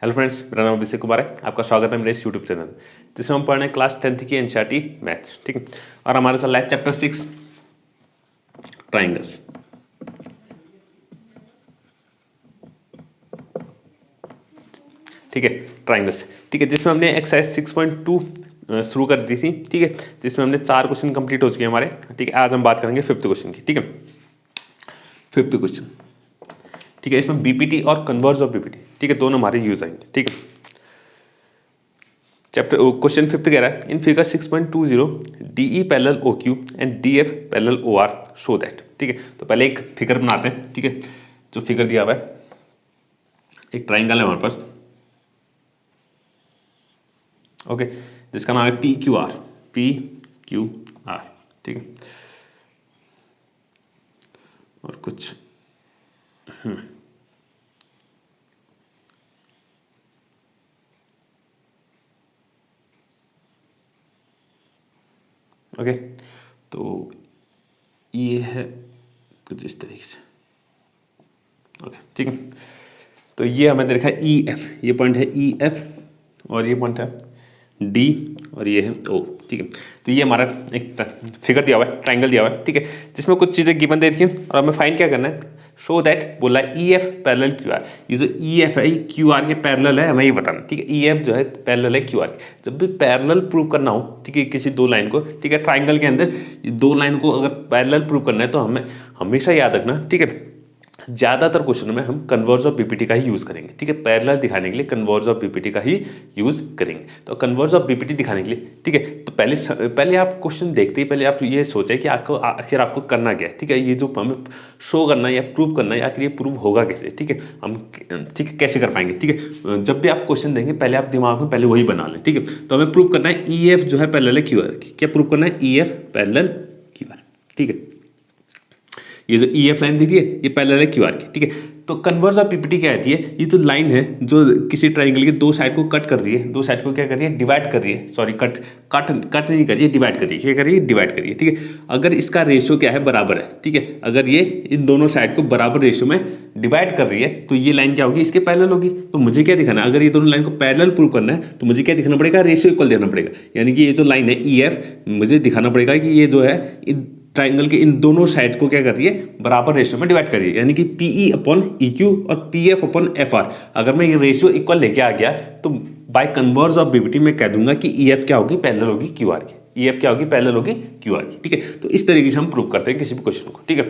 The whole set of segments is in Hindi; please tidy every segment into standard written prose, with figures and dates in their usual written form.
हेलो फ्रेंड्स, मेरा नाम अभिषेक कुमार है। आपका स्वागत है मेरे इस यूट्यूब चैनल जिसमें हम पढ़ रहे हैं क्लास 10th की एनसीईआरटी मैथ्स। ठीक है, और हमारे साथ है चैप्टर 6 ट्राइंगल्स। ठीक है, ट्राइंगल्स। ठीक है, जिसमें हमने एक्सरसाइज 6.2 शुरू कर दी थी। ठीक है, जिसमें हमने 4 क्वेश्चन कंप्लीट हो चुके हैं हमारे। ठीक है, आज हम बात करेंगे 5th क्वेश्चन की। ठीक है, 5th क्वेश्चन। ठीक है, इसमें बीपीटी और कन्वर्ज ऑफ बीपीटी, ठीक है, दोनों हमारे यूज आएंगे। ठीक है, चैप्टर क्वेश्चन 5th कह रहा है in figure 6.20 DE parallel OQ and DF parallel OR show that. ठीक है, तो पहले एक फिगर बनाते हैं। ठीक है, जो फिगर दिया हुआ है, एक ट्राइंगल है हमारे पास। ओके, जिसका नाम है P Q R. P Q R. ठीक है, और कुछ ओके, तो ये है कुछ इस तरीके से। ओके, ठीक है, तो ये हमें देखा है ई एफ, ये पॉइंट है ई एफ और ये पॉइंट है डी और ये है ओ। ठीक है, तो ये हमारा एक फिगर दिया हुआ है, ट्राइंगल दिया हुआ है। ठीक है, जिसमें कुछ चीज़ें गिवन दे रखी हैं और हमें फाइंड क्या करना है, शो दैट बोला है E F parallel Q R. ये जो ई एफ है ये क्यू आर के पैरेलल है, हमें ये बताना। ठीक है, ई एफ जो है पैरेलल है क्यू आर के। जब भी पैरेलल प्रूव करना हो, ठीक है, किसी दो लाइन को, ठीक है, ट्राइंगल के अंदर दो लाइन को अगर पैरेलल प्रूव करना है तो हमें हमेशा याद रखना, ठीक है, ज़्यादातर क्वेश्चन में हम कन्वर्ज ऑफ बीपीटी का ही यूज़ करेंगे। ठीक है, पैरेलल दिखाने के लिए कन्वर्ज ऑफ बीपीटी का ही यूज़ करेंगे। तो कन्वर्ज ऑफ बीपीटी दिखाने के लिए, ठीक है, तो पहले आप क्वेश्चन देखते ही पहले आप ये सोचें कि आपको आखिर आपको करना क्या है। ठीक है, ये जो हमें शो करना है या प्रूव करना है, आखिर ये प्रूव होगा कैसे। ठीक है, हम ठीक है कैसे कर पाएंगे। ठीक है, जब भी आप क्वेश्चन देंगे पहले आप दिमाग में पहले वही बना लें। ठीक है, तो हमें प्रूव करना है ई एफ जो है पैरेलल है क्यू आर। क्या प्रूव करना है, E F parallel Q R. ठीक है, ये जो ई एफ लाइन दिख रही है ये पैरेलल है क्यू आर की। ठीक है, तो कन्वर्ज ऑफ पीपीटी क्या कहती है, ये जो लाइन है जो किसी ट्राइंगल की दो साइड को कट कर रही है, दो साइड को क्या कर रही है, डिवाइड कर रही है। सॉरी, कट कट नहीं कर रही है, डिवाइड कर रही है। क्या कर रही है, डिवाइड कर रही है। ठीक है, अगर इसका रेशियो क्या है, बराबर है। ठीक है, अगर ये इन दोनों साइड को बराबर रेशियो में डिवाइड कर रही है तो ये लाइन क्या होगी, इसके पैरेलल होगी। तो मुझे क्या दिखाना है, अगर ये दोनों लाइन को पैरेलल प्रूव करना है तो मुझे क्या दिखाना पड़ेगा, रेशियो इक्वल देना पड़ेगा। यानी कि ये जो लाइन है ई एफ, मुझे दिखाना पड़ेगा कि ये जो है ट्राइंगल के इन दोनों साइड को क्या कर रही है, बराबर रेशियो में डिवाइड कर रही है। यानी कि P E upon E Q और P F upon F R, अगर मैं ये रेशियो इक्वल लेके आ गया तो बाय कन्वर्ज ऑफ बीपीटी मैं कह दूंगा कि ई एफ क्या होगी, पैरेलल होगी क्यू आर की। ई एफ क्या होगी, पैरेलल होगी क्यू आर की। ठीक है, तो इस तरीके से हम प्रूव करते हैं किसी भी क्वेश्चन को। ठीक है,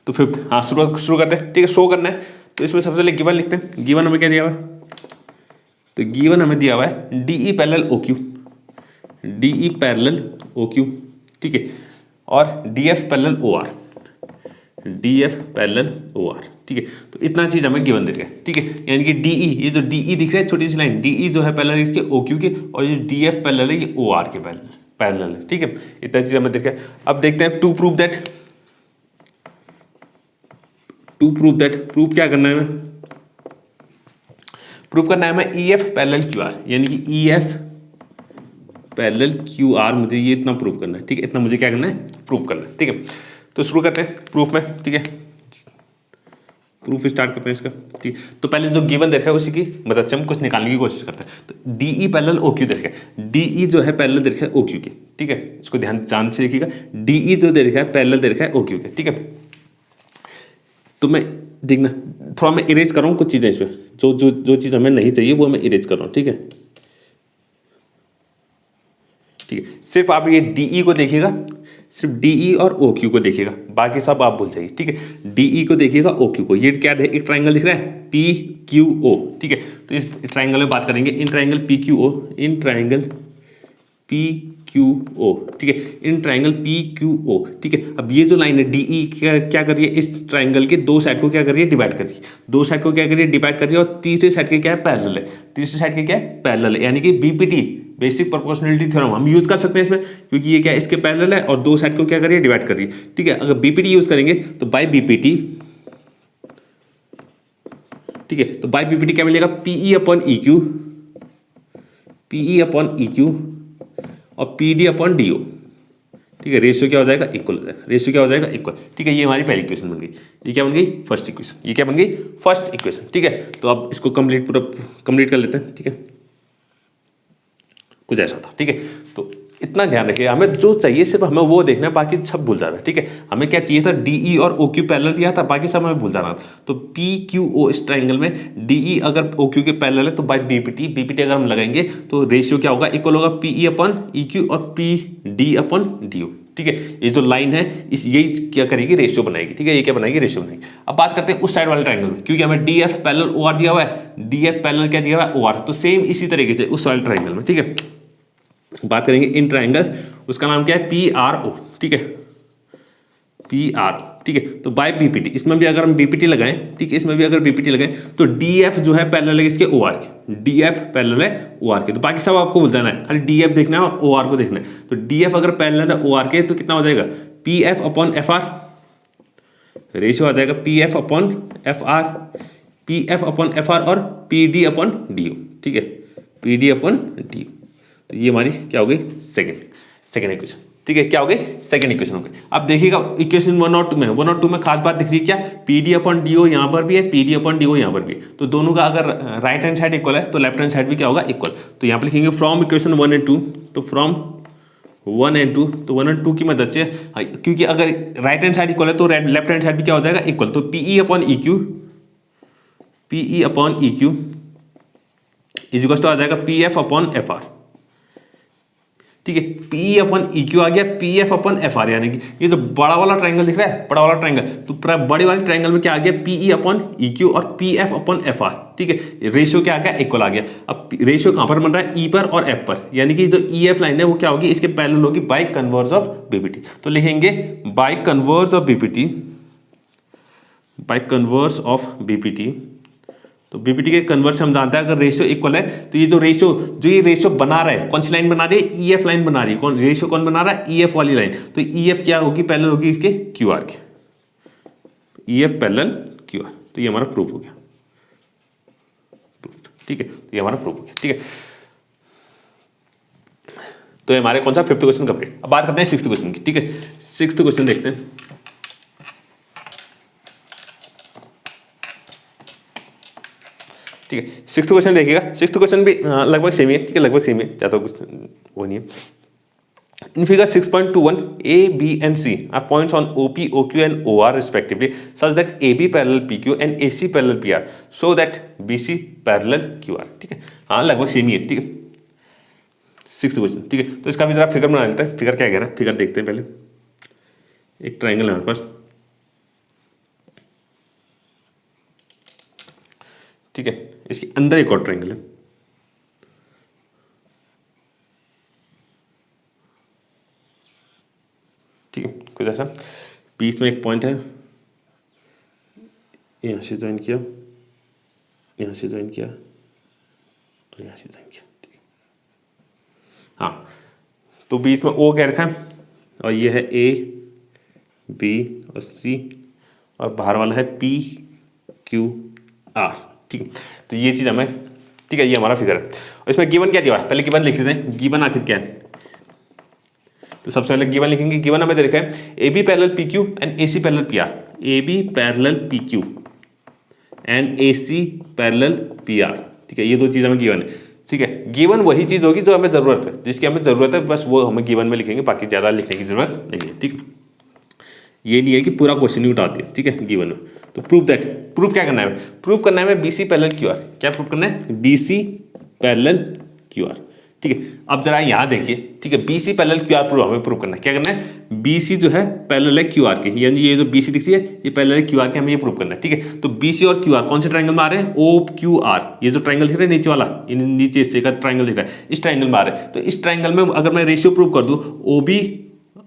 तो फिर हाँ शुरू करते हैं। ठीक है, शो करना है तो इसमें सबसे पहले गिवन लिखते हैं। गिवन हमें क्या दिया हुआ है, तो गिवन हमें दिया हुआ है D E parallel O Q, D E parallel O Q. ठीक है, और D F parallel O R, D F parallel O R. ठीक है, तो इतना चीज हमें गिवन दे रहा है। ठीक है, यानी कि डीई, ये जो डीई दिख रहा है छोटी सी लाइन, डीई जो है पैरेलल इसके ओ क्यू के, और ये डी एफ पैरेलल है ये ओ आर के पैरेलल है। ठीक है, इतना चीज हमें दिख रहा है। अब देखते हैं टू प्रूव दैट, प्रूव क्या करना है हमें, प्रूव करना है हमें E F parallel Q R, यानी कि E F parallel Q R, मुझे ये इतना प्रूव करना है। ठीक है, इतना मुझे क्या करना है, प्रूव करना है। ठीक है, तो शुरू करते हैं प्रूफ में। ठीक है, प्रूफ स्टार्ट करते हैं इसका। ठीक है, तो पहले जो गिवन देखा है उसी की मदद से हम कुछ निकालने की कोशिश करते हैं। तो डीई पैरेलल ओ क्यू देखा है, डीई जो है पैरेलल देखा है ओ क्यू के। ठीक है, इसको ध्यान से देखिएगा, डीई जो देखा है पैरेलल देखा है ओ क्यू के। ठीक है, तो मैं देखना थोड़ा मैं इरेज कर रहा हूँ कुछ चीज़ें इसमें, जो चीज़ हमें नहीं चाहिए वो मैं इरेज कर रहा हूँ। ठीक है, ठीक है, सिर्फ आप ये डीई को देखिएगा, सिर्फ डीई और ओ क्यू को देखिएगा, बाकी सब आप भूल जाइए। ठीक है, डीई को देखिएगा, ओ क्यू को। ये क्या है, एक ट्राइंगल दिख रहा है पी क्यू ओ। ठीक है, तो इस ट्राइंगल में बात करेंगे, in triangle P Q O, in triangle P Q O. ठीक है, in triangle P Q O. ठीक है, अब ये जो लाइन है डीई क्या कर रही है, इस ट्राइंगल के दो साइड को क्या कर रही है, डिवाइड कर रही है। दो साइड को क्या कर रही है, डिवाइड कर रही है, और तीसरे साइड के क्या है, पैरेलल है। तीसरे साइड के क्या है, पैरेलल है। यानी कि बीपीटी, बेसिक प्रोपोर्शनलिटी थ्योरम हम यूज कर सकते हैं इसमें, क्योंकि ये क्या है, इसके पैरेलल है और दो साइड को क्या कर रही है, डिवाइड कर रही है। ठीक है, अगर बीपीटी यूज करेंगे तो बाय बीपीटी, ठीक है, तो बाय बीपीटी क्या मिलेगा, PE upon E Q, PE upon E Q और P D upon D O. ठीक है, रेशियो क्या हो जाएगा, इक्वल हो जाएगा, रेशियो क्या हो जाएगा, इक्वल। ठीक है, ये हमारी पहली इक्वेशन बन गई। ये क्या बन गई, फर्स्ट इक्वेशन। ये क्या बन गई, फर्स्ट इक्वेशन। ठीक है, तो अब इसको पूरा कंप्लीट कर लेते हैं। ठीक है, कुछ ऐसा था। ठीक है, तो इतना ध्यान रखिए, हमें जो चाहिए सिर्फ हमें वो देखना है, बाकी सब भूल जाना है। ठीक है, हमें क्या चाहिए था, डीई और ओक्यू पैरेलल दिया था, बाकी सब हमें भूल जाना था। तो पी क्यू ओ इस ट्राइंगल में डीई अगर ओक्यू के पैरेलल है तो बाय बीपीटी अगर हम लगाएंगे तो रेशियो क्या होगा, इक्वल होगा पीई अपन ईक्यू और पी डी अपन डी ओ। ठीक है, ये जो लाइन है इस यही क्या करेगी, रेशियो बनाएगी। ठीक है, ये क्या बनाएगी, रेशियो बनाएगी। अब बात करते हैं उस साइड वाले ट्राइंगल में, क्योंकि हमें D F parallel O R दिया हुआ है, डी एफ पैरेलल क्या दिया हुआ है, ओ आर। तो सेम इसी तरीके से उस वाले ट्राइंगल में। ठीक है, बात करेंगे इन ट्राइंगल, उसका नाम क्या है, पी आर ओ। ठीक है, पी आर। ठीक है, तो बाय बीपीटी, इसमें भी अगर हम बीपीटी लगाएं, ठीक है, इसमें भी अगर बीपीटी लगाएं तो डीएफ जो है पैरेलल है इसके ओआर के, डीएफ पैरेलल है ओआर के। तो बाकी सब आपको भूल जाना है, खाली डीएफ देखना है और ओआर को देखना है। तो डीएफ अगर पैरेलल है ओआर के तो कितना हो जाएगा, P F upon F R, ratio आ जाएगा P F upon F R, P F upon F R और P D upon D O. ठीक है, P D upon D O. तो ये हमारी क्या हो गई, सेकेंड इक्वेशन। ठीक है, क्या हो गई, सेकेंड इक्वेशन हो गई। अब देखिएगा इक्वेशन 1 और 2 में, 1 और 2 में खास बात दिख रही है क्या, P D upon D O यहाँ पर भी है, P D upon D O यहाँ पर भी है। तो दोनों का अगर राइट हैंड साइड इक्वल है तो लेफ्ट हैंड साइड भी क्या होगा, इक्वल। तो यहाँ पर लिखेंगे फ्रॉम इक्वेशन 1 एंड 2, तो फ्रॉम 1 एंड 2, तो 1 और 2 की मदद से, क्योंकि अगर राइट हैंड साइड इक्वल है तो लेफ्ट हैंड साइड भी क्या हो जाएगा, इक्वल। तो PE upon E Q, PE upon E Q is equal to आ जाएगा P F upon F R. ठीक है, पी अपन ई क्यू आ गया, P F upon F R, यानी कि ये जो बड़ा वाला ट्राइंगल दिख रहा है, बड़ा वाला ट्राइंगल, तो बड़े वाले ट्राइंगल में क्या आ गया, पीई अपन ई क्यू और P F upon F R. ठीक है, रेशियो क्या आ गया, इक्वल आ गया। अब रेशियो कहां पर बन रहा है, ई पर और एफ पर, यानी कि जो ई एफ लाइन है वो क्या होगी, इसके पैरेलल होगी बाय कन्वर्स ऑफ बीपीटी। तो लिखेंगे by converse of BPT, by converse of BPT. तो बीपीटी के कन्वर्स हम जानते हैं, अगर रेशियो इक्वल है तो ये जो रेशियो बना रहा है, कौन सी लाइन बना रही है, ईएफ लाइन बना रही है। रेशियो कौन बना रहा है, ईएफ वाली लाइन। तो ईएफ क्या होगी, पैरेलल होगी इसके क्यूआर के, ईएफ पैरेलल क्यूआर। तो ये हमारा प्रूफ हो गया, ठीक है, तो ये हमारा प्रूफ हो गया। ठीक है, तो हमारे कौन सा, 5th क्वेश्चन कंप्लीट। अब बात करते हैं 6th क्वेश्चन की। ठीक है, 6th क्वेश्चन देखते हैं। ठीक है, 6th क्वेश्चन देखिएगा। 6th क्वेश्चन भी लगभग सेम ही है। ठीक है, लगभग सेम है, ज़्यादा कुछ वो नहीं है। In figure 6.21 A, B and C are points on OP, OQ and OR respectively such that AB parallel PQ and AC parallel PR so that BC parallel QR। ठीक है, हाँ लगभग सेम ही है। ठीक है, 6th क्वेश्चन। ठीक है, तो इसका भी जरा फिगर बना लेते हैं। फिगर क्या कह रहा है, फिगर देखते हैं पहले। एक ट्राइंगल है हमारे पास। ठीक है, इसके अंदर एक और ट्रायंगल है। ठीक है, कुछ ऐसा, बीच में एक पॉइंट है, यहाँ से ज्वाइन किया, यहाँ से ज्वाइन किया और यहाँ से ज्वाइन किया। ठीक है, हाँ, तो बीच में ओ कह रखा है और ये है ए, बी और सी और बाहर वाला है पी, क्यू, आर। ठीक है, तो ये चीज़ हमें, ठीक है, ये हमारा फिगर है। और इसमें गिवन क्या दिया है, पहले गिवन लिख लेते हैं। गिवन आखिर क्या है, तो सबसे पहले गिवन लिखेंगे। गिवन हमें दे रखा है A B parallel P Q and A C parallel P R, A B parallel P Q and A C parallel P R. ठीक है, ये दो चीज़ हमें गिवन है। ठीक है, गिवन वही चीज़ होगी जो हमें ज़रूरत है, जिसकी हमें ज़रूरत है, बस वो हमें गिवन में लिखेंगे, बाकी ज़्यादा लिखने की ज़रूरत नहीं है। ठीक है, ये नहीं है कि पूरा क्वेश्चन ही उठाती है। ठीक है, गिवन में। तो प्रूफ दैट, प्रूफ क्या करना है, प्रूफ करना है बीसी पैरेलल क्यू आर। क्या प्रूफ करना है, बीसी पैरेलल क्यू आर। ठीक है, अब जरा यहाँ देखिए। ठीक है, BC parallel Q R proof हमें प्रूफ करना है। क्या करना है, बीसी जो है पैरेलल है क्यू आर के, यानी ये जो बीसी दिख रही है ये पैरेलल है क्यू आर के, हमें ये प्रूफ करना है। ठीक है, तो बीसी और क्यू आर कौन से ट्राइंगल में आ रहे हैं, ओ क्यू आर। ये जो ट्राइंगल दिख रहा है नीचे वाला, नीचे इससे का ट्राइंगल दिख रहा है, इस ट्राइंगल में आ रहे हैं। तो इस ट्राइंगल में अगर मैं रेशियो प्रूव कर दूं, O B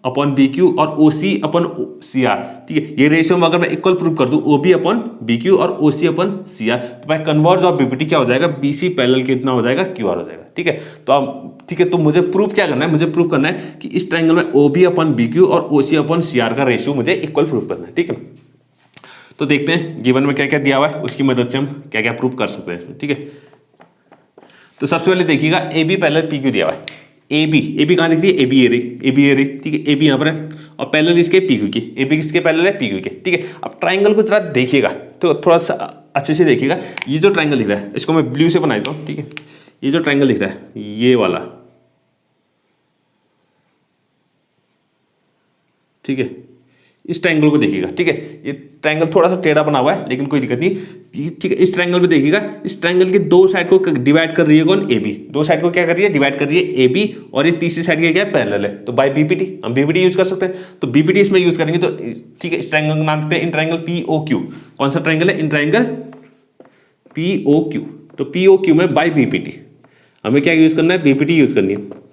upon B Q और ओ सी अपन सी आर। ठीक है, ये रेशियो में अगर मैं इक्वल प्रूव कर दूं, ओ बी अपन बी क्यू और ओ सी अपन सी आर, तो बाय कन्वर्स ऑफ बीपीटी क्या हो जाएगा, बी सी पैरेलल कितना हो जाएगा, क्यू आर हो जाएगा। ठीक है, तो अब ठीक है, तो मुझे प्रूफ क्या करना है, मुझे प्रूफ करना है कि इस ट्राइंगल में ओ बी अपन बी क्यू और ओ सी अपन सी आर का रेशियो मुझे इक्वल प्रूफ करना है। ठीक है, तो देखते हैं गिवन में क्या क्या दिया हुआ है, उसकी मदद से हम क्या क्या प्रूफ कर सकते हैं इसमें। ठीक है, तो सबसे पहले देखिएगा A B parallel P Q दिया हुआ है। ए बी कहाँ दिख रही है, ए बी ये रही, ठीक है, ए बी यहाँ पर है और पैरेलल इसके पी क्यू की, ए बी किसके पैरेलल है, पी क्यू के, ठीक है। अब ट्राइंगल को जरा देखिएगा तो थोड़ा सा अच्छे से देखिएगा, ये जो ट्राइंगल दिख रहा है इसको मैं ब्लू से बना देता हूँ, ठीक है। ये जो ट्राइंगल दिख रहा है ये वाला, ठीक है, इस ट्राइंगल को देखिएगा, ठीक है। ये ट्राइंगल थोड़ा सा टेढ़ा बना हुआ है लेकिन कोई दिक्कत नहीं, ठीक है। इस ट्राइंगल पे देखिएगा, इस ट्राइंगल के दो साइड को डिवाइड कर रही है कौन, ए बी, दो साइड को क्या कर रही है, डिवाइड कर रही है ए बी, और ये तीसरी साइड की क्या है, पैरेलल है, तो बाय बीपीटी हम बीपीटी यूज कर सकते हैं, तो बीपीटी इसमें यूज करेंगे तो ठीक है। इस ट्राइंगल का नाम देते हैं in triangle P O Q, कौन सा ट्राइंगल है, in triangle P O Q, तो पी ओ क्यू में बाय बीपीटी हमें क्या यूज करना है, बीपीटी यूज करनी है,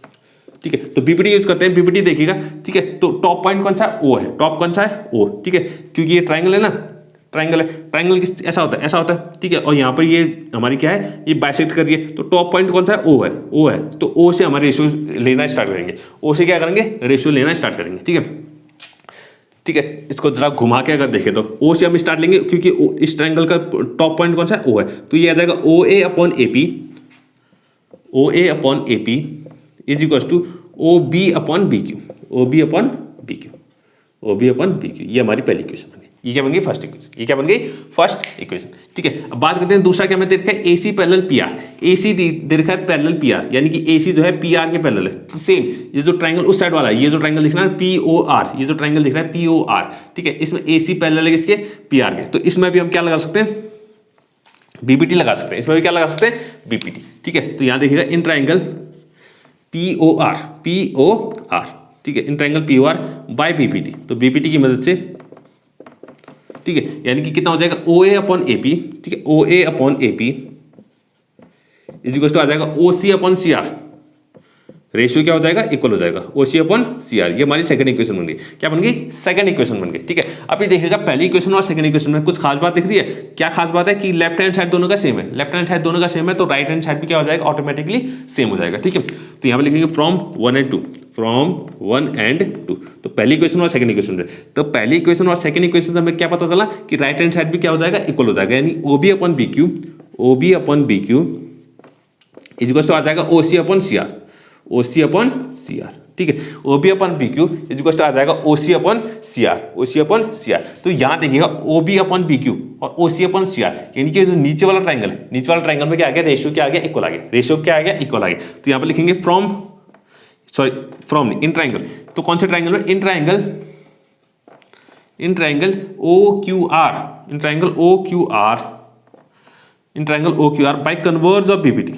ठीक है। तो बीपीटी यूज करते हैं, बीपीटी देखिएगा, ठीक है। तो टॉप पॉइंट कौन सा है, ओ है, टॉप कौन सा है, ओ, ठीक है, क्योंकि ये ट्राइंगल है ना, ट्राइंगल है, ट्राइंगल किस ऐसा होता है, ऐसा होता है, ठीक है। और यहाँ पर ये हमारी क्या है, ये बाइसेक्ट कर रही है, तो टॉप पॉइंट कौन सा है, ओ है, ओ है, तो ओ से हमारे रेशियो लेना स्टार्ट करेंगे, ओ से क्या करेंगे, रेशियो लेना स्टार्ट करेंगे, ठीक है, ठीक है। इसको जरा घुमा के अगर देखें तो ओ से हम स्टार्ट लेंगे, क्योंकि इस ट्राइंगल का टॉप पॉइंट कौन सा है, ओ है, तो ये आ जाएगा O A upon A P, O A upon A P is equal to O B upon B Q, O B upon B Q, O B upon B Q, ये हमारी पहली इक्वेशन बन गई। ये क्या बन गई, फर्स्ट इक्वेशन, ये क्या बन गई, फर्स्ट इक्वेशन, ठीक है। अब बात करते हैं दूसरा क्या हमें दे रखा है, ए सी पैरेलल पी आर, ए सी दे रखा है पैरेलल पी आर, यानी कि ए सी जो है पी आर के पैरेलल है, तो सेम ये जो ट्राइंगल उस साइड वाला है, ये जो ट्राइंगल दिख रहा है पी ओ आर, ये जो ट्राइंगल दिख रहा है पी ओ आर, ठीक है, इसमें ए सी पैरेलल है किसके, पी आर के, तो इसमें भी हम क्या लगा सकते हैं, बीपीटी लगा सकते हैं, इसमें भी क्या लगा सकते हैं, बीपीटी, ठीक है। तो यहाँ देखिएगा in triangle P O R, P O R, ठीक है, in triangle P O R by BPT, तो बीपीटी की मदद से, ठीक है, यानी कि कितना हो जाएगा, O A upon A P, ठीक है, O A upon A P is equal to आ जाएगा O C upon C R, ratio क्या हो जाएगा, इक्वल हो जाएगा O C upon C are, ये हमारी सेकंड इक्वेशन बन गई, क्या बन गई, सेकंड इक्वेशन बन गई, ठीक है। अब ये देखिएगा पहली इक्वेशन और सेकंड इक्वेशन में कुछ खास बात दिख रही है, क्या खास बात है कि लेफ्ट हैंड साइड दोनों का सेम है, लेफ्ट हैंड साइड दोनों का सेम है, तो राइट हैंड साइड भी क्या हो जाएगा, ऑटोमेटिकली सेम हो जाएगा, ठीक है। तो यहाँ पे लिखेंगे फ्रॉम 1 and 2, फ्रॉम 1 and 2, तो पहली इक्वेशन और सेकंड इक्वेशन है, तो पहली इक्वेशन और सेकंड इक्वेशन से हमें क्या पता चला कि राइट हैंड साइड भी क्या हो जाएगा, इक्वल हो जाएगा, यानी O B upon B Q, O B upon B Q is equal to आ जाएगा O C upon C R, O C upon C R, ठीक है, O B upon B Q is equal to आ जाएगा O C upon C R, O C upon C R. तो यहाँ देखिएगा O B upon B Q और O C upon C are, यानी कि जो नीचे वाला ट्राइंगल है, नीचे वाला ट्राइंगल में क्या आ गया, रेशियो क्या आ गया, इक्वल आ गया, रेशियो क्या आ गया, इक्वल आ गया। तो यहाँ पर लिखेंगे फ्रॉम, सॉरी फ्रॉम नहीं, इन ट्राइंगल, तो कौन से ट्राइंगल में, in triangle, in triangle O Q R, in triangle O Q R, in triangle O Q R by converse of BPT,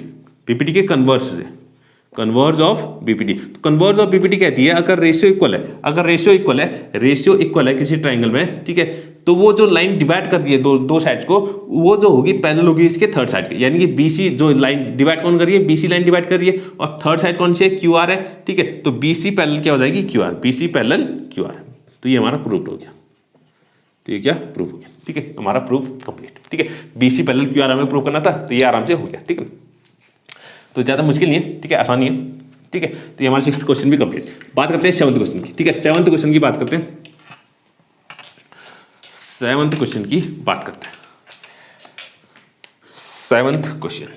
BPT के कन्वर्स से, कन्वर्ज ऑफ बीपीटी, तो कन्वर्ज ऑफ बीपीटी कहती है अगर रेशियो इक्वल है, अगर रेशियो इक्वल है, रेशियो इक्वल है किसी ट्राइंगल में, ठीक है, तो वो जो लाइन डिवाइड कर रही है दो साइड्स को, वो जो होगी पैरेलल होगी इसके थर्ड साइड के, यानी कि बीसी जो लाइन डिवाइड कौन कर रही है, बीसी लाइन डिवाइड कर रही है, और थर्ड साइड कौन सी है, क्यू आर है, ठीक है। तो बीसी पैरेलल क्या हो जाएगी, Q R, BC parallel Q R, तो ये हमारा प्रूफ हो गया, तो ये क्या प्रूफ हो गया, ठीक है, हमारा प्रूफ कंप्लीट, ठीक है। बीसी पैरेलल क्यू आर हमें प्रूफ करना था, तो ये आराम से हो गया, ठीक है, तो ज़्यादा मुश्किल नहीं है, ठीक है, आसानी है, ठीक है। तो ये हमारा 6th क्वेश्चन भी कंप्लीट। बात करते हैं 7th क्वेश्चन की, ठीक है, 7th क्वेश्चन की बात करते हैं, 7th क्वेश्चन की बात करते हैं, 7th क्वेश्चन,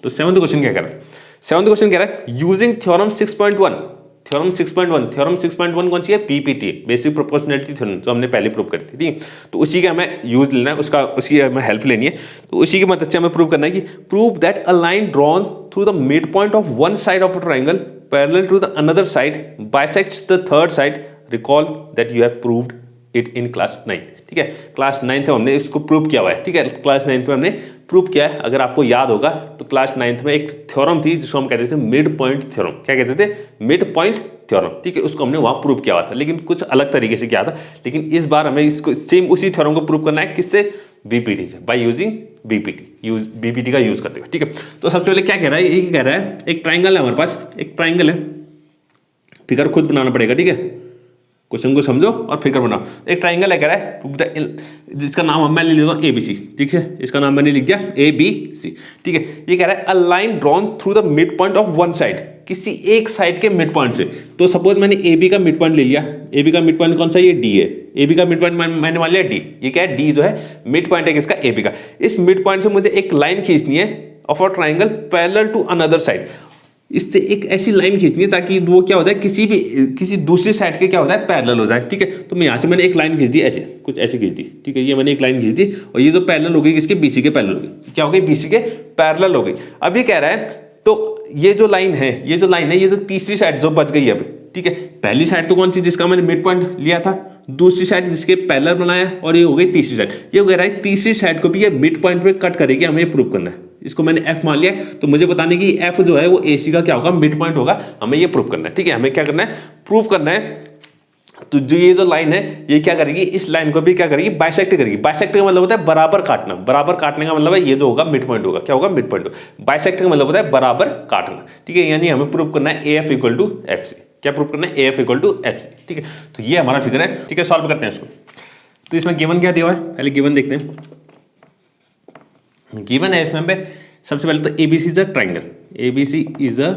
तो 7th क्वेश्चन क्या कह रहा है, 7th क्वेश्चन कह रहा है यूजिंग थ्योरम 6.1, थ्योरम 6.1, थ्योरम 6.1 कौन सी है, पीपीटी, बेसिक प्रोपोर्शनैलिटी थ्योरम, जो हमने पहले प्रूव करी थी, ठीक है। तो उसी का हमें यूज लेना है, उसकी हमें हेल्प लेनी है, तो उसी की मदद से हमें प्रूव करना है कि prove that a line drawn through the mid point of one side of a triangle parallel to the another side bisects the third side, recall that you have proved it in class 9, ठीक है, क्लास 9th में हमने इसको प्रूव किया हुआ है, ठीक है, क्लास 9th में हमने प्रूव किया है। अगर आपको याद होगा तो क्लास 9th में एक थ्योरम थी जिसको हम कहते थे मिड पॉइंट थ्योरम, क्या कहते थे, मिड पॉइंट थ्योरम, ठीक है, उसको हमने वहां प्रूव किया हुआ था, लेकिन कुछ अलग तरीके से किया था, लेकिन इस बार हमें इसको सेम उसी थ्योरम को प्रूव करना है, किससे, बीपीटी से, बाय यूजिंग बीपीटी, बीपीटी का यूज करते हुए, ठीक है। तो सबसे पहले क्या कह रहा है, ये कह रहा है एक ट्राइंगल है हमारे पास, एक ट्राइंगल है, फिगर खुद बनाना पड़ेगा, ठीक है, क्वेश्चन को समझो और फिगर बनाओ। एक ट्राइंगल है कह रहा है जिसका नाम मैं ले लेता हूँ एबीसी, ठीक है, इसका नाम मैंने लिख दिया एबीसी, ठीक है। ये कह रहा है अ line drawn through the mid point of one side, किसी एक साइड के मिड पॉइंट से, तो सपोज मैंने ए बी का मिड पॉइंट ले लिया, ए बी का मिड पॉइंट कौन सा, ये डी है, ए बी का मिड पॉइंट मैंने मान लिया डी, ये क्या है, डी जो है मिड पॉइंट है किसका, ए बी का। इस मिड पॉइंट से मुझे एक लाइन खींचनी है of a triangle parallel to another side, इससे एक ऐसी लाइन खींचनी है ताकि वो क्या होता है किसी दूसरी साइड के क्या होता है पैरेलल हो जाए, ठीक है। तो मैं यहाँ से मैंने एक लाइन खींच दी ऐसे, कुछ ऐसे खींच दी, ठीक है। ये मैंने एक लाइन खींच दी और ये जो पैरेलल हो गई किसके, बीसी के पैरेलल हो गई, क्या हो गई, बीसी के पैरेलल हो गई। अब ये कह रहा है तो ये जो लाइन है ये जो तीसरी साइड जो बच गई अब, ठीक है। पहली साइड तो कौन सी, जिसका मैंने मिड पॉइंट लिया था, दूसरी साइड जिसके पैरेलल बनाया, और ये हो गई तीसरी साइड। ये कह रहा है तीसरी साइड को भी ये मिड पॉइंट पे कट करेगी, हमें प्रूव करना है। इसको मैंने एफ मान लिया है, तो मुझे बताने की एफ जो है वो एसी का क्या होगा, मिड पॉइंट होगा, हमें ये प्रूव करना है, ठीक है। हमें क्या करना है, प्रूव करना है। तो जो ये जो लाइन है ये क्या करेगी, इस लाइन को भी क्या करेगी, बाइसेक्ट करेगी। बाइसेक्ट का मतलब होता है बराबर काटना, बराबर काटने का मतलब है ये जो होगा मिड पॉइंट होगा, क्या होगा, मिड पॉइंट होगा। बाइसेक्ट का मतलब होता है बराबर काटना, ठीक है। यानी हमें प्रूव करना है A F equal to F C, क्या प्रूव करना है, A F equal to F C, ठीक है। तो ये हमारा फिगर है, ठीक है। सॉल्व करते हैं इसको। तो इसमें गिवन क्या दिया हुआ है, पहले गिवन देखते हैं। गिवन है इसमें पे सबसे पहले तो ABC is a triangle, ABC is a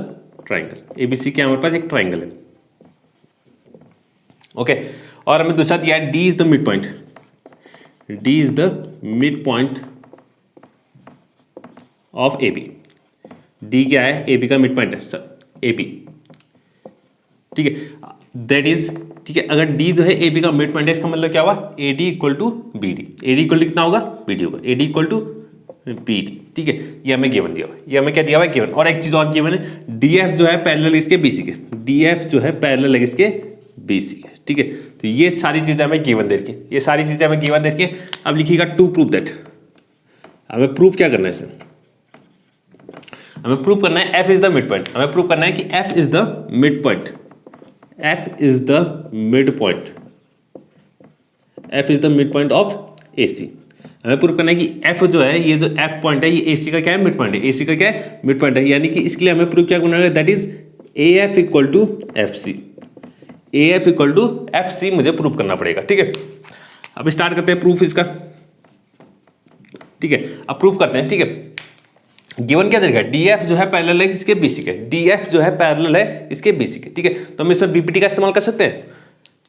triangle, ABC क्या हमारे पास एक ट्राइंगल है, ओके। और हमें दूसरा दिया है D is the mid point, D is the mid point of A B. D क्या है, ए बी का मिड पॉइंट है सर, ए बी, ठीक है। दैट इज, ठीक है, अगर डी जो है ए बी का मिड पॉइंट है, इसका मतलब क्या होगा, A D equal to B D. A D equal to कितना होगा, बी डी होगा, A D equal to B D, ठीक है। ये हमें गिवन दिया हुआ है, ये हमें क्या दिया हुआ है, गिवन। और एक चीज और गिवन है, डी एफ जो है पैरेलल इसके बीसी के, डी एफ जो है पैरेलल इसके बीसी के, ठीक है। तो ये सारी चीजें हमें गिवन दे रखी है, ये सारी चीजें हमें गिवन दे रखी है। अब लिखिएगा टू प्रूव दैट, हमें प्रूफ क्या करना है इसे, हमें प्रूव करना है F is the mid point, हमें प्रूव करना है कि F is the mid point, F is the mid point, F is the mid point of AC. हमें प्रूव करना है कि एफ जो है, ये जो एफ पॉइंट है, ये एसी का क्या है, मिड पॉइंट है, एसी का क्या है, मिड पॉइंट है। यानी कि इसके लिए हमें प्रूव क्या करना है, that is A F equal to F C, A F equal to F C मुझे प्रूव करना पड़ेगा, ठीक है। अब स्टार्ट करते हैं प्रूफ इसका, ठीक है। अब प्रूफ करते हैं, ठीक है। गिवन क्या देगा, डी एफ जो है पैरेलल है इसके बीसी के, डी एफ जो है पैरेलल है इसके बीसी के, ठीक है। तो हम इसमें बीपीटी का इस्तेमाल कर सकते हैं,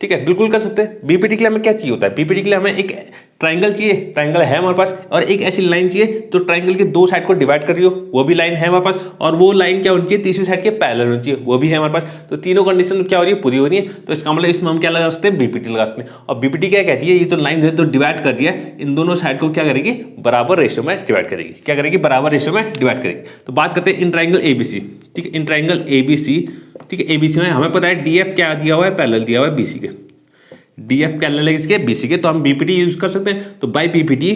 ठीक है, बिल्कुल कर सकते हैं। बीपीटी के लिए हमें क्या चाहिए होता है, बीपीटी के लिए हमें एक ट्राइंगल चाहिए, ट्राइंगल है हमारे पास, और एक ऐसी लाइन चाहिए तो ट्राइंगल के दो साइड को डिवाइड कर रही हो, वो भी लाइन है हमारे पास, और वो लाइन क्या होनी चाहिए, तीसरी साइड के पैरेलल होनी चाहिए, वो भी है हमारे पास। तो तीनों कंडीशन क्या हो रही है, पूरी हो रही है। तो इसका मतलब इसमें हम क्या लगा सकते हैं, बीपीटी लगा सकते हैं। और बीपीटी क्या कहती है, ये जो लाइन है तो डिवाइड कर दिया है, इन दोनों साइड को क्या करेगी, बराबर रेशियो में डिवाइड करेगी, क्या करेगी, बराबर रेशियो में डिवाइड करेगी। तो बात करते हैं इन ट्राइंगल एबीसी, ठीक है, इन ट्राइंगल एबीसी, ठीक है। एबीसी में हमें पता है डीएफ क्या दिया हुआ है, पैरेलल दिया हुआ है बीसी के, डीएफ पैरेलल है इसके बीसी के, तो हम बीपीटी यूज कर सकते हैं। तो बाय बीपीटी,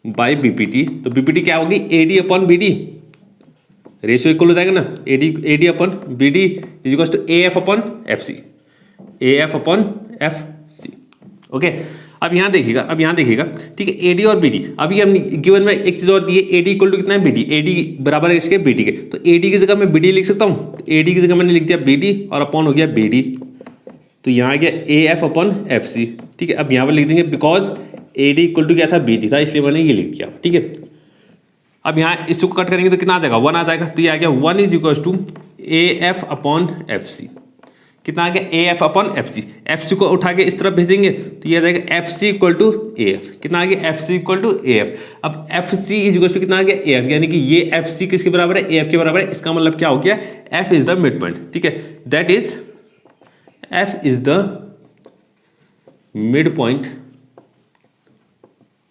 बाय बीपीटी, तो बीपीटी क्या होगी, AD upon BD, ratio equal हो जाएगा ना, AD upon BD is equal to AF upon FC, AF upon FC, okay. अब यहाँ देखिएगा, अब यहाँ देखिएगा, ठीक है, एडी और बीडी। अभी हम गिवन में एक चीज और दी है, एडी इक्वल टू कितना है, बीडी, एडी बराबर है इसके बीडी के। तो एडी की जगह मैं बीडी लिख सकता हूँ, एडी की जगह मैंने लिख दिया बीडी और अपॉन हो गया बीडी, तो यहाँ आ गया A F upon F C, ठीक है। अब यहाँ पर लिख देंगे because A D equal to क्या था, बी डी था, इसलिए मैंने ये लिख दिया, ठीक है। अब यहाँ इसको कट करेंगे तो कितना आ जाएगा, 1 आ जाएगा, तो ये आ गया 1 is equal to A F upon F C, कितना आ गया, A F upon F C. F C को उठा के इस तरफ भेजेंगे तो ये आ जाएगा F C equal to A F, कितना आ गया, F C equal to A F. अब F C is equal to कितना आ गया, ए एफ, यानी कि ये एफ सी किसके बराबर है, ए एफ के बराबर है। इसका मतलब क्या हो गया, F is the mid point, ठीक है, that is F is the mid point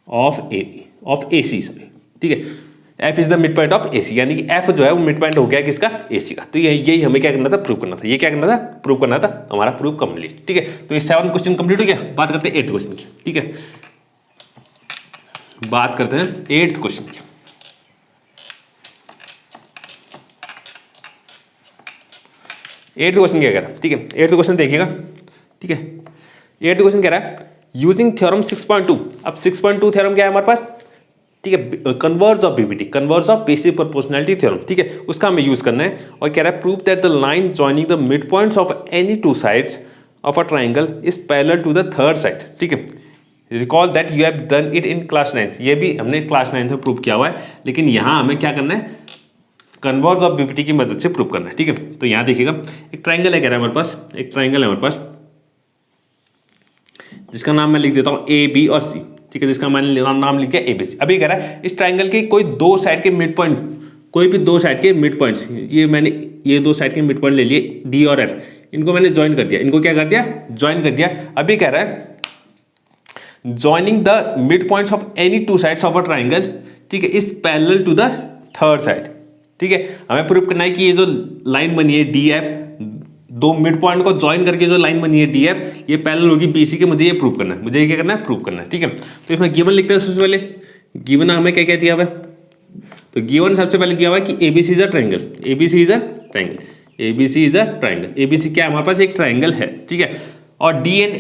of A, of A C, sorry, ठीक है। F is the mid point of A C, यानी कि एफ जो है वो मिड पॉइंट हो गया किसका, ए सी का। तो यही हमें क्या करना था, प्रूव करना था। ये क्या करना था, प्रूव करना था, हमारा प्रूव कंप्लीट, ठीक है। तो ये 7th क्वेश्चन कंप्लीट हो गया। बात करते हैं 8th क्वेश्चन की, ठीक है, बात करते हैं 8th क्वेश्चन की। 8th क्वेश्चन क्या कह रहा है, ठीक है, 8th क्वेश्चन देखिएगा, ठीक है। 8th क्वेश्चन कह रहा है यूजिंग थ्योरम 6.2। अब 6.2 थ्योरम क्या है हमारे पास, ठीक है, converse of BPT, converse of basic proportionality theorem, ठीक है, उसका हमें यूज करना है। और कह रहा है prove that the line joining the mid points of any two sides of a triangle is parallel to the third side, ठीक है। Recall that you have done it in class 9th, ये भी हमने क्लास 9th में प्रूव किया हुआ है, लेकिन यहाँ हमें क्या करना है, कन्वर्स ऑफ बीपीटी की मदद से प्रूव करना है, ठीक है। तो यहाँ देखिएगा एक ट्राइंगल है, कह रहा है हमारे पास एक ट्राइंगल है हमारे पास, जिसका नाम मैं लिख देता हूँ ए बी और सी, ठीक है, जिसका मैंने नाम लिख दिया ए बी सी। अभी कह रहा है इस ट्राइंगल के कोई दो साइड के मिड पॉइंट कोई भी दो साइड के मिड पॉइंट्स, ये दो साइड के मिड पॉइंट ले लिए डी और एफ, इनको मैंने ज्वाइन कर दिया, इनको क्या कर दिया, ज्वाइन कर दिया। अभी कह रहा है joining the mid points of any two sides of a triangle, ठीक है, is parallel to the third side, ठीक है। हमें प्रूव करना है कि ये जो लाइन बनी है डी एफ, दो मिड पॉइंट को ज्वाइन करके जो लाइन बनी है डी एफ, ये पैरेलल होगी बीसी के, मुझे ये प्रूव करना है, मुझे ये क्या करना है, प्रूव करना है, ठीक है। तो इसमें गिवन लिखते हैं सबसे पहले, गिवन हमें क्या क्या दिया हुआ है, तो गिवन सबसे पहले दिया हुआ है कि ABC is a triangle, ABC is a triangle, ABC is a triangle, ABC क्या है हमारे पास एक ट्राइंगल है, ठीक है। और D and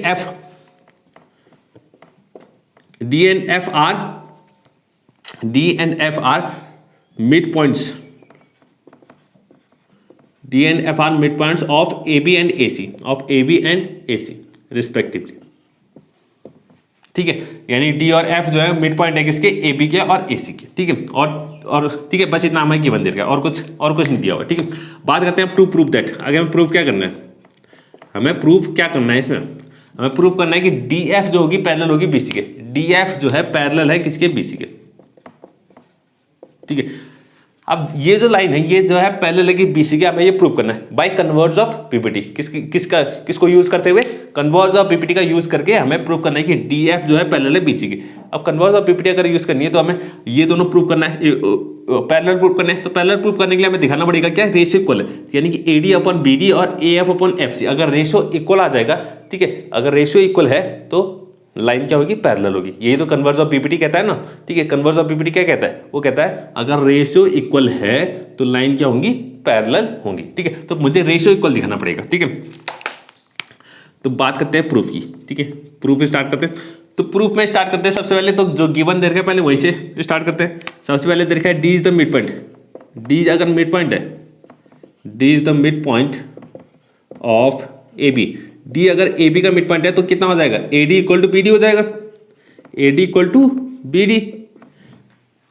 F are mid points, D and F are mid points of A B and A C respectively, ठीक है। यानी डी और एफ जो है मिड पॉइंट है किसके, ए बी के और ए सी के, ठीक है। और ठीक है, बस इतना हमें गिवन दिया, और कुछ नहीं दिया हुआ, ठीक है। बात करते हैं प्रूव दैट। आगे हमें प्रूव क्या करना है, हमें प्रूव क्या करना है इसमें, हमें प्रूव करना है कि डी एफ जो होगी पैरेलल होगी बीसी के, डी एफ जो है पैरेलल है किसके, बीसी के, ठीक है। अब ये जो लाइन है ये जो है पैरेलल है कि बीसी के, हमें ये प्रूव करना है बाय कन्वर्ज ऑफ पीपीटी, किसको यूज करते हुए, कन्वर्ज ऑफ पीपीटी का यूज करके हमें प्रूव करना है कि डी एफ जो है पैरेलल है बीसी के। अब कन्वर्ज ऑफ पीपीटी अगर यूज करनी है तो हमें ये दोनों प्रूव करना है, पैरेलल प्रूव करना है। तो पैरेलल प्रूव करने के लिए हमें दिखाना पड़ेगा क्या, रेशियो इक्वल है, यानी कि एडी अपॉन बीडी और A F upon F C, अगर रेशियो इक्वल आ जाएगा, ठीक है, अगर रेशियो इक्वल है तो लाइन क्या होगी, पैरेलल होगी। यही तो कन्वर्ज ऑफ पीपीटी कहता है ना, ठीक है। कन्वर्ज ऑफ पीपीटी क्या कहता है, वो कहता है अगर रेशियो इक्वल है तो लाइन क्या होंगी, पैरेलल होंगी, ठीक है। तो मुझे रेशियो इक्वल दिखाना पड़ेगा, ठीक है। तो बात करते हैं प्रूफ की, ठीक है, प्रूफ स्टार्ट करते हैं। तो प्रूफ में स्टार्ट करते हैं सबसे पहले, तो जो गिवन दे रखा है पहले वहीं से स्टार्ट करते हैं। सबसे पहले दे रखा है D is the mid point, D अगर मिड पॉइंट है, D is the mid point of A B, D अगर ए बी का मिड पॉइंट है तो कितना हो जाएगा, A D equal to B D हो जाएगा, A D equal to B D,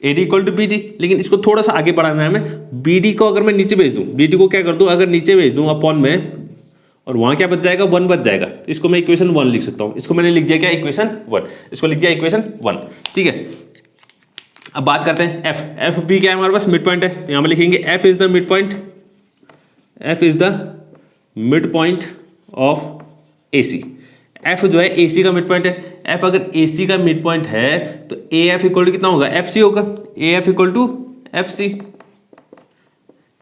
A D equal to B D. लेकिन इसको थोड़ा सा आगे बढ़ाना है हमें, बी डी को अगर मैं नीचे भेज दूं, बी डी को क्या कर दूं, अगर नीचे भेज दूं अपॉन में, और वहां क्या बच जाएगा, 1 बच जाएगा, तो इसको मैं इक्वेशन 1 लिख सकता हूं। इसको मैंने लिख दिया क्या, इक्वेशन 1, इसको लिख दिया इक्वेशन 1, ठीक है। अब बात करते हैं एफ, एफ बी क्या है हमारे पास, मिड पॉइंट है, तो यहां पर लिखेंगे F is the mid point, F is the mid point of AC, F जो है AC का मिड पॉइंट है। F अगर AC का मिड पॉइंट है तो AF इक्वल टू कितना होगा, FC होगा, AF equal to FC,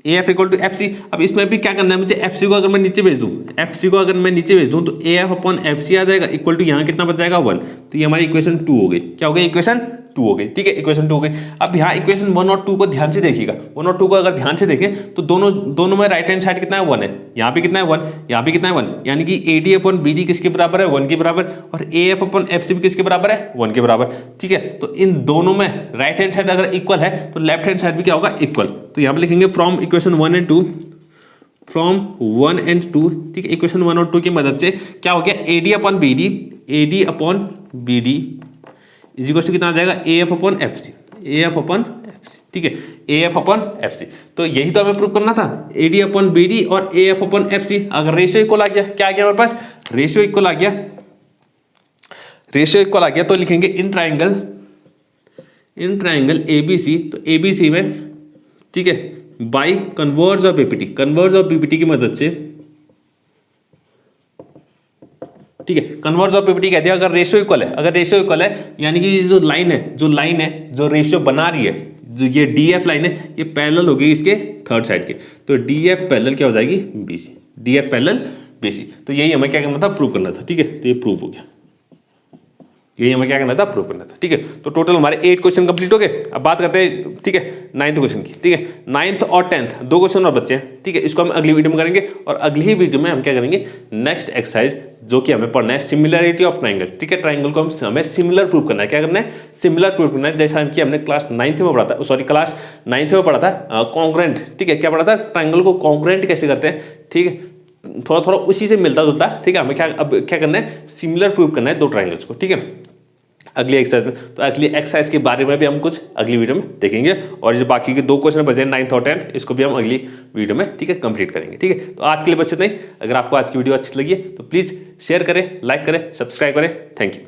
AF equal to FC। अब इसमें भी क्या करना है मुझे, FC को अगर मैं नीचे भेज दूं, FC को अगर मैं नीचे भेज दूं तो AF अपॉन FC आ जाएगा, इक्वल टू यहाँ कितना बच जाएगा, 1। तो ये हमारी इक्वेशन 2 हो गई, क्या हो गई, इक्वेशन 2 हो गई, ठीक है, इक्वेशन 2 हो गई। अब यहाँ इक्वेशन 1 और 2 को ध्यान से देखिएगा, 1 और 2 को अगर ध्यान से देखें तो दोनों में राइट हैंड साइड कितना है, 1 है, यहाँ पे कितना है 1, यहाँ पे कितना है 1, यानी कि AD अपॉन BD किसके बराबर है, 1 के बराबर, और AF अपॉन FC भी किसके बराबर है, 1 के बराबर, ठीक है। तो इन दोनों में राइट हैंड साइड अगर इक्वल है तो लेफ्ट हैंड साइड भी क्या होगा, इक्वल। तो यहाँ पे लिखेंगे from equation 1 and 2, from 1 and 2, ठीक है, इक्वेशन 1 और 2 की मदद से क्या हो गया, AD upon BD, AD upon BD is equal to कितना आ जाएगा, AF upon FC, AF upon FC, ठीक है, AF अपॉन FC। तो यही तो हमें प्रूव करना था, AD अपॉन BD और AF अपॉन FC। अगर रेशियो इक्वल आ गया, क्या आ गया हमारे पास, रेशियो इक्वल आ गया, रेशियो इक्वल आ गया, तो लिखेंगे इन ट्राइंगल ABC, तो ABC में, ठीक है, by converse of PPT, converse of PPT की मदद से, ठीक है, कन्वर्ज ऑफ पीपीटी कहते हैं अगर रेशियो इक्वल है, अगर रेशियो इक्वल है यानी कि जो लाइन है जो रेशियो बना रही है, जो ये DF लाइन है ये पैरेलल होगी इसके थर्ड साइड के, तो DF पैरेलल क्या हो जाएगी, BC, DF पैरेलल BC। तो यही हमें क्या करना था, प्रूव करना था, ठीक है, तो ये प्रूव हो गया, यही हमें क्या करना था, प्रूव करना था, ठीक है। तो टोटल हमारे 8 क्वेश्चन कंप्लीट हो गए। अब बात करते हैं, ठीक है, 9th क्वेश्चन की, ठीक है, 9th और 10th 2 क्वेश्चन और बच्चे हैं, ठीक है, इसको हम अगली वीडियो में करेंगे, और अगली ही वीडियो में हम क्या करेंगे, नेक्स्ट एक्सरसाइज जो कि हमें पढ़ना है सिमिलरिटी ऑफ ट्राइंगल, ठीक है, ट्राइंगल को हमें सिमिलर प्रूव करना है, क्या करना है, सिमिलर प्रूव करना है, जैसा कि हमने क्लास 9th में पढ़ा था, सॉरी क्लास 9th में पढ़ा था कॉन्ग्रुएंट, ठीक है, क्या पढ़ा था, ट्राइंगल को कॉन्ग्रुएंट कैसे करते हैं, ठीक है, थोड़ा उसी से मिलता जुलता, ठीक है। हमें क्या करना है, सिमिलर प्रूव करना है 2 ट्राइंगल्स को, ठीक है, अगली एक्सरसाइज में। तो अगली एक्सरसाइज के बारे में भी हम कुछ अगली वीडियो में देखेंगे, और जो बाकी के 2 क्वेश्चन बचे 9th और 10th, इसको भी हम अगली वीडियो में, ठीक है, कंप्लीट करेंगे, ठीक है। तो आज के लिए बस इतना ही। अगर आपको आज की वीडियो अच्छी लगी है तो प्लीज़ शेयर करें, लाइक करें, सब्सक्राइब करें। Thank you.